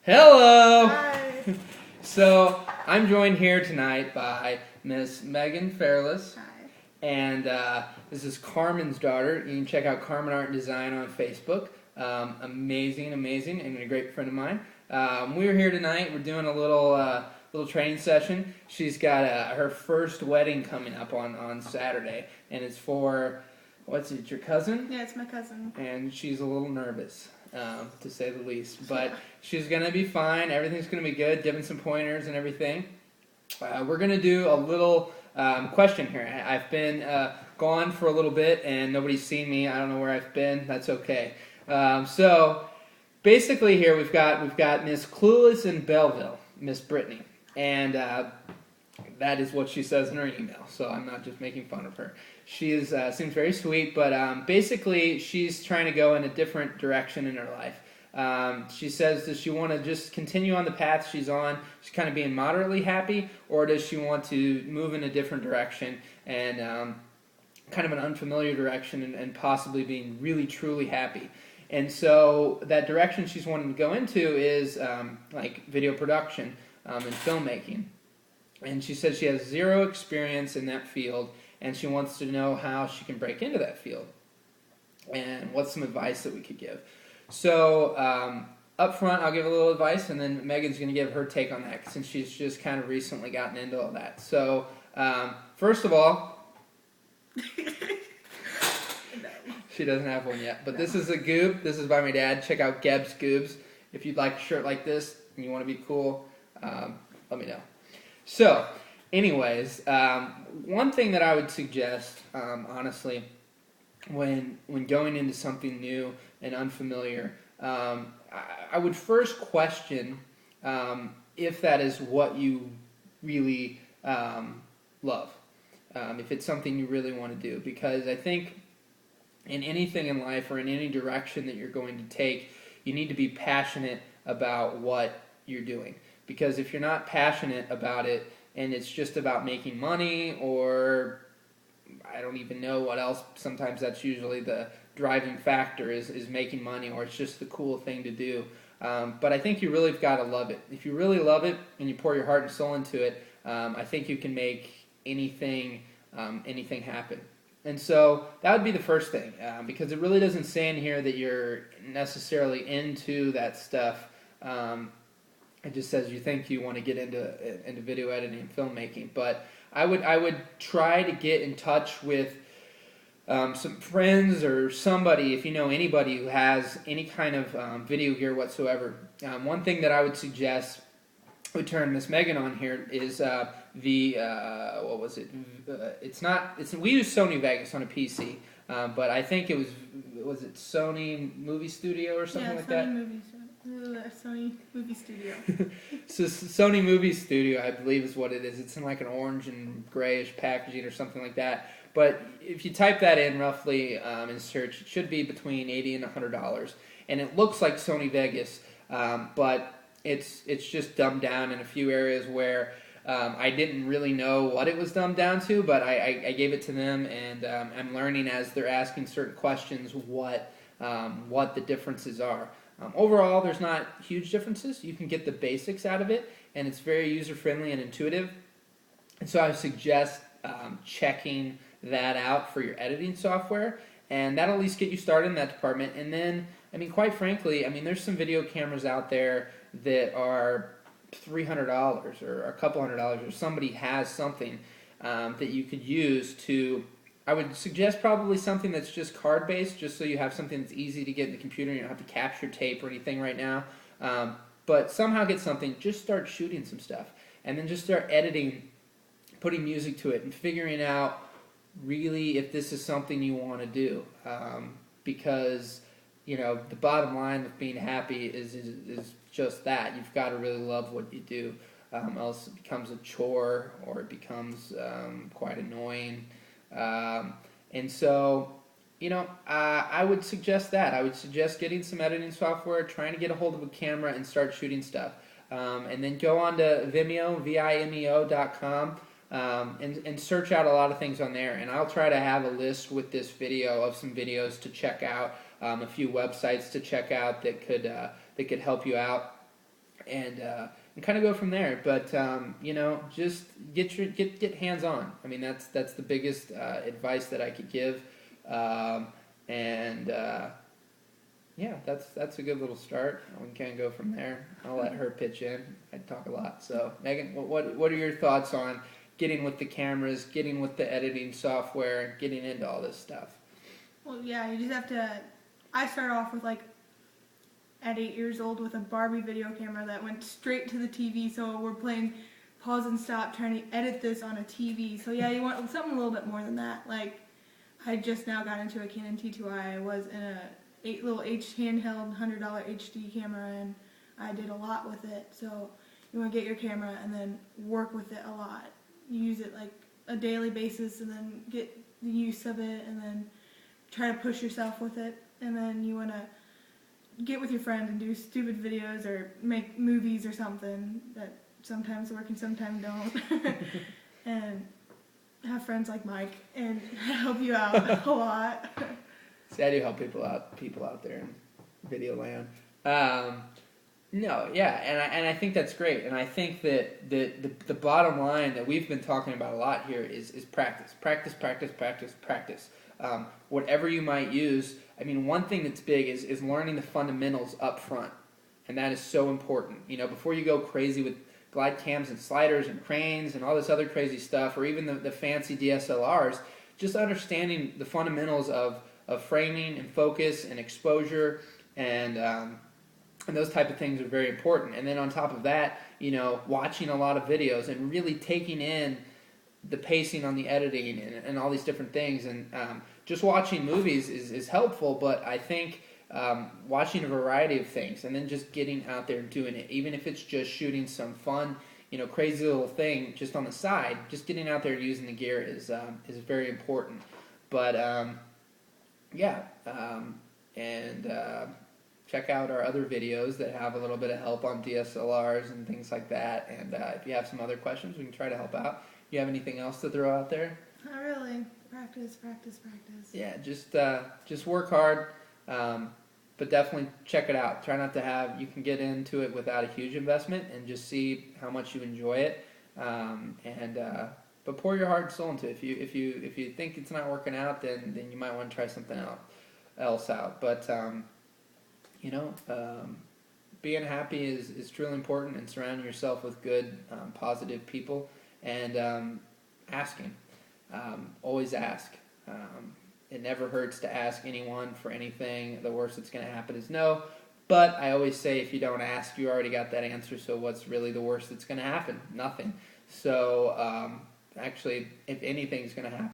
Hello! Hi. So, I'm joined here tonight by Miss Megan Fairless, Hi. and this is Carmen's daughter. You can check out Carmen Art and Design on Facebook. Amazing, and a great friend of mine. We're here tonight. We're doing a little training session. She's got her first wedding coming up on Saturday, and it's for, your cousin? Yeah, it's my cousin. And she's a little nervous, to say the least. But she's going to be fine. Everything's going to be good. Giving some pointers and everything. We're going to do a little question here. I've been gone for a little bit, and nobody's seen me. I don't know where I've been. That's okay. So basically here we've got Miss Clueless in Belleville, Miss Brittany. And that is what she says in her email, so I'm not just making fun of her. She seems very sweet, but basically she's trying to go in a different direction in her life. She says, does she want to just continue on the path she's on, she's kind of being moderately happy, or does she want to move in a different direction and kind of an unfamiliar direction and possibly being really, truly happy? And so that direction she's wanting to go into is like video production and filmmaking. And she says she has zero experience in that field, and she wants to know how she can break into that field and what's some advice that we could give. So up front, I'll give a little advice, and then Megan's going to give her take on that since she's just kind of recently gotten into all that. So first of all, she doesn't have one yet, but this is a goob. This is by my dad. Check out Geb's Goobs. If you'd like a shirt like this and you want to be cool, let me know. So, anyways, one thing that I would suggest, honestly, when going into something new and unfamiliar, I would first question if that is what you really love, if it's something you really want to do. Because I think in anything in life or in any direction that you're going to take, you need to be passionate about what you're doing. Because if you're not passionate about it and it's just about making money, or I don't even know what else, sometimes that's usually the driving factor is making money, or it's just the cool thing to do. But I think you really have got to love it. If you really love it and you pour your heart and soul into it, I think you can make anything happen. And so that would be the first thing, because it really doesn't say in here that you're necessarily into that stuff. It just says you think you want to get into video editing and filmmaking. But I would try to get in touch with some friends or somebody, if you know anybody who has any kind of video gear whatsoever. One thing that I would suggest, we turn Miss Megan on here, is what was it? We use Sony Vegas on a PC, but I think it was it Sony Movie Studio or something like that? Sony Movie Studio. So Sony Movie Studio, I believe, is what it is. It's in like an orange and grayish packaging or something like that. But if you type that in roughly in search, it should be between $80 and $100, and it looks like Sony Vegas, but it's just dumbed down in a few areas where I didn't really know what it was dumbed down to, but I gave it to them, and I'm learning as they're asking certain questions what the differences are. Overall, there's not huge differences. You can get the basics out of it, and it's very user-friendly and intuitive. And so I would suggest checking that out for your editing software, and that'll at least get you started in that department. And then, quite frankly, there's some video cameras out there that are $300 or a couple $100, or somebody has something that you could use to. I would suggest probably something that's just card-based, just so you have something that's easy to get in the computer. You don't have to capture tape or anything right now. But somehow get something, just start shooting some stuff. And then just start editing, putting music to it, and figuring out really if this is something you want to do. Because, the bottom line of being happy is just that. You've got to really love what you do. Else it becomes a chore, or it becomes quite annoying. And so, I would suggest that. I would suggest getting some editing software, trying to get a hold of a camera and start shooting stuff. And then go on to Vimeo, Vimeo.com, and search out a lot of things on there. And I'll try to have a list with this video of some videos to check out, a few websites to check out that could help you out. and kind of go from there. But just get hands on. I mean, that's the biggest advice that I could give. And yeah, that's a good little start. We can go from there. I'll let her pitch in. I talk a lot. So Megan, what are your thoughts on getting with the cameras, getting with the editing software, getting into all this stuff? Well, yeah, you just have to. I started off with at 8 years old with a Barbie video camera that went straight to the TV. So we're playing pause and stop trying to edit this on a TV. So yeah, you want something a little bit more than that. I just now got into a Canon T2i. I was in a little handheld $100 HD camera, and I did a lot with it. So you want to get your camera and then work with it a lot. Use it a daily basis, and then get the use of it, and then try to push yourself with it. And then you want to get with your friends and do stupid videos or make movies or something that sometimes work and sometimes don't. And have friends like Mike and help you out a lot. See, I do help people out there in video land. No, yeah, and I think that's great. And I think that the bottom line that we've been talking about a lot here is practice. Whatever you might use. I mean, one thing that's big is learning the fundamentals up front, and that is so important. Before you go crazy with glide cams and sliders and cranes and all this other crazy stuff, or even the fancy DSLRs, just understanding the fundamentals of framing and focus and exposure and those type of things are very important. And then on top of that, watching a lot of videos and really taking in the pacing on the editing and all these different things. And just watching movies is helpful, but I think watching a variety of things and then just getting out there and doing it, even if it's just shooting some fun, crazy little thing just on the side, just getting out there and using the gear is very important. But check out our other videos that have a little bit of help on DSLRs and things like that. And if you have some other questions, we can try to help out. You have anything else to throw out there? Not really. Practice. Yeah, just work hard, but definitely check it out. Try not to have. You can get into it without a huge investment and just see how much you enjoy it. But pour your heart and soul into it. If you think it's not working out, then you might want to try something else out. But being happy is truly important, and surrounding yourself with good, positive people, and asking. Always ask. It never hurts to ask anyone for anything. The worst that's going to happen is no. But I always say, if you don't ask, you already got that answer. So what's really the worst that's going to happen? Nothing. So actually, if anything's going to happen,